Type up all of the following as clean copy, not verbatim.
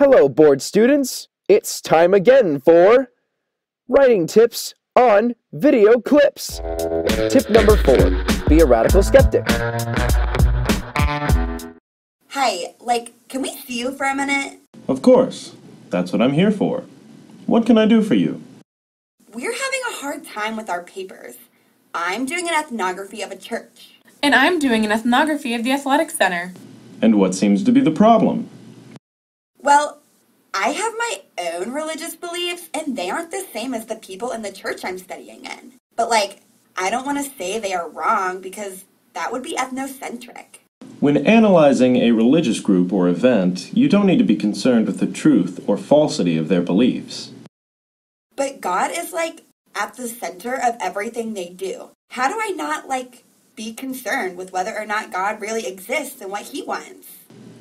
Hello, bored students. It's time again for writing tips on video clips. Tip number 4, be a radical skeptic. Hi, can we see you for a minute? Of course. That's what I'm here for. What can I do for you? We're having a hard time with our papers. I'm doing an ethnography of a church. And I'm doing an ethnography of the athletic center. And what seems to be the problem? Well, I have my own religious beliefs, and they aren't the same as the people in the church I'm studying in. But, I don't want to say they are wrong because that would be ethnocentric. When analyzing a religious group or event, you don't need to be concerned with the truth or falsity of their beliefs. But God is, at the center of everything they do. How do I not, be concerned with whether or not God really exists and what he wants?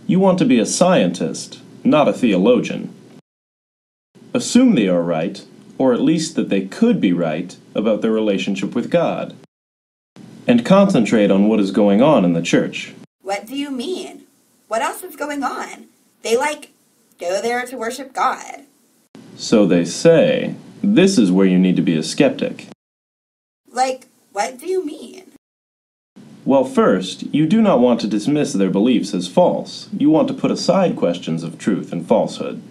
You want to be a scientist, not a theologian. Assume they are right, or at least that they could be right, about their relationship with God. And concentrate on what is going on in the church. What do you mean? What else is going on? They, go there to worship God. So they say. This is where you need to be a skeptic. What do you mean? Well, first, you do not want to dismiss their beliefs as false. You want to put aside questions of truth and falsehood.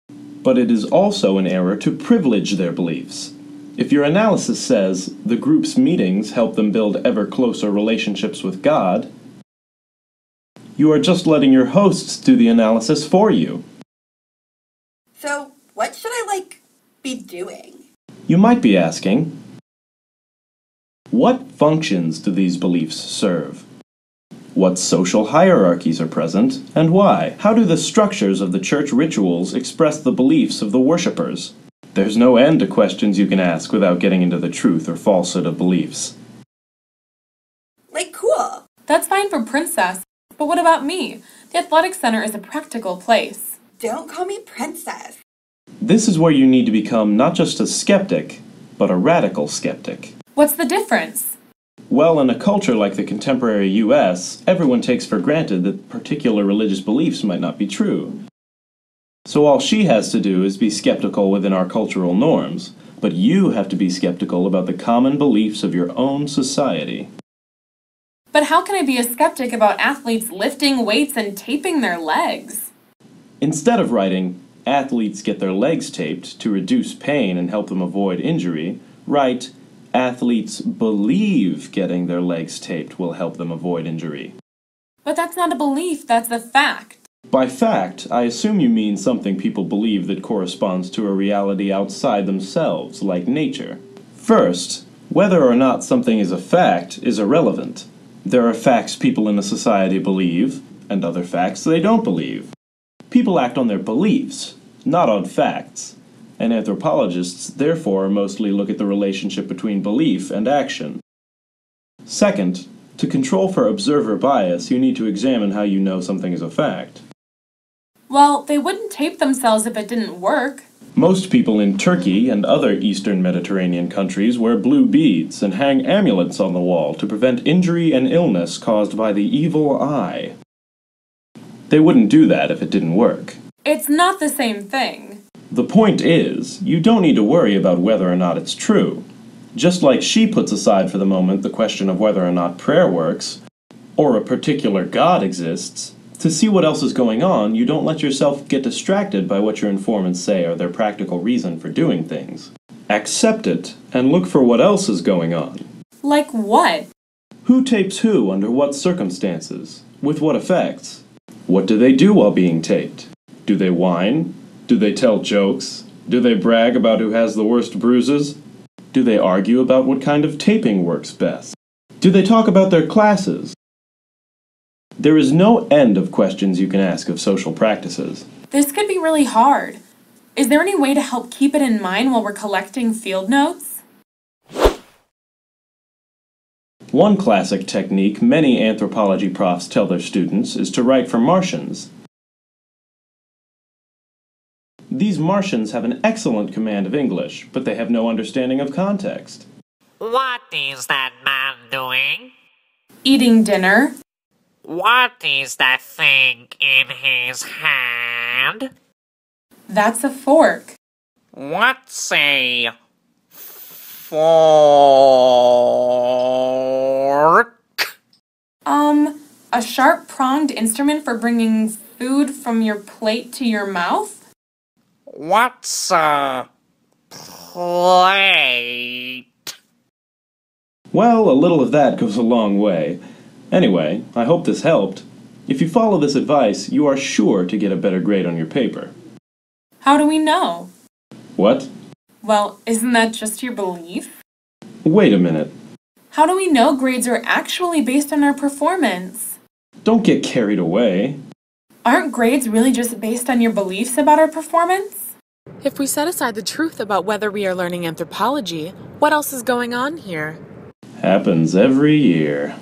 But it is also an error to privilege their beliefs. If your analysis says the group's meetings help them build ever closer relationships with God, you are just letting your hosts do the analysis for you. So, what should I, be doing? You might be asking, what functions do these beliefs serve? What social hierarchies are present, and why? How do the structures of the church rituals express the beliefs of the worshippers? There's no end to questions you can ask without getting into the truth or falsehood of beliefs. Cool. That's fine for Princess, but what about me? The athletic center is a practical place. Don't call me Princess. This is where you need to become not just a skeptic, but a radical skeptic. What's the difference? Well, in a culture like the contemporary U.S., everyone takes for granted that particular religious beliefs might not be true. So all she has to do is be skeptical within our cultural norms, but you have to be skeptical about the common beliefs of your own society. But how can I be a skeptic about athletes lifting weights and taping their legs? Instead of writing, athletes get their legs taped to reduce pain and help them avoid injury, write, athletes believe getting their legs taped will help them avoid injury. But that's not a belief, that's a fact. By fact, I assume you mean something people believe that corresponds to a reality outside themselves, like nature. First, whether or not something is a fact is irrelevant. There are facts people in a society believe, and other facts they don't believe. People act on their beliefs, not on facts, and anthropologists therefore mostly look at the relationship between belief and action. Second, to control for observer bias, you need to examine how you know something is a fact. Well, they wouldn't tape themselves if it didn't work. Most people in Turkey and other Eastern Mediterranean countries wear blue beads and hang amulets on the wall to prevent injury and illness caused by the evil eye. They wouldn't do that if it didn't work. It's not the same thing. The point is, you don't need to worry about whether or not it's true. Just like she puts aside for the moment the question of whether or not prayer works, or a particular God exists, to see what else is going on, you don't let yourself get distracted by what your informants say are their practical reason for doing things. Accept it, and look for what else is going on. Like what? Who tapes who under what circumstances? With what effects? What do they do while being taped? Do they whine? Do they tell jokes? Do they brag about who has the worst bruises? Do they argue about what kind of taping works best? Do they talk about their classes? There is no end of questions you can ask of social practices. This could be really hard. Is there any way to help keep it in mind while we're collecting field notes? One classic technique many anthropology profs tell their students is to write for Martians. These Martians have an excellent command of English, but they have no understanding of context. What is that man doing? Eating dinner. What is that thing in his hand? hand? That's a fork. What's a fork? A sharp-pronged instrument for bringing food from your plate to your mouth? What's a plate? Well, a little of that goes a long way. Anyway, I hope this helped. If you follow this advice, you are sure to get a better grade on your paper. How do we know? What? Well, isn't that just your belief? Wait a minute. How do we know grades are actually based on our performance? Don't get carried away. Aren't grades really just based on your beliefs about our performance? If we set aside the truth about whether we are learning anthropology, what else is going on here? Happens every year.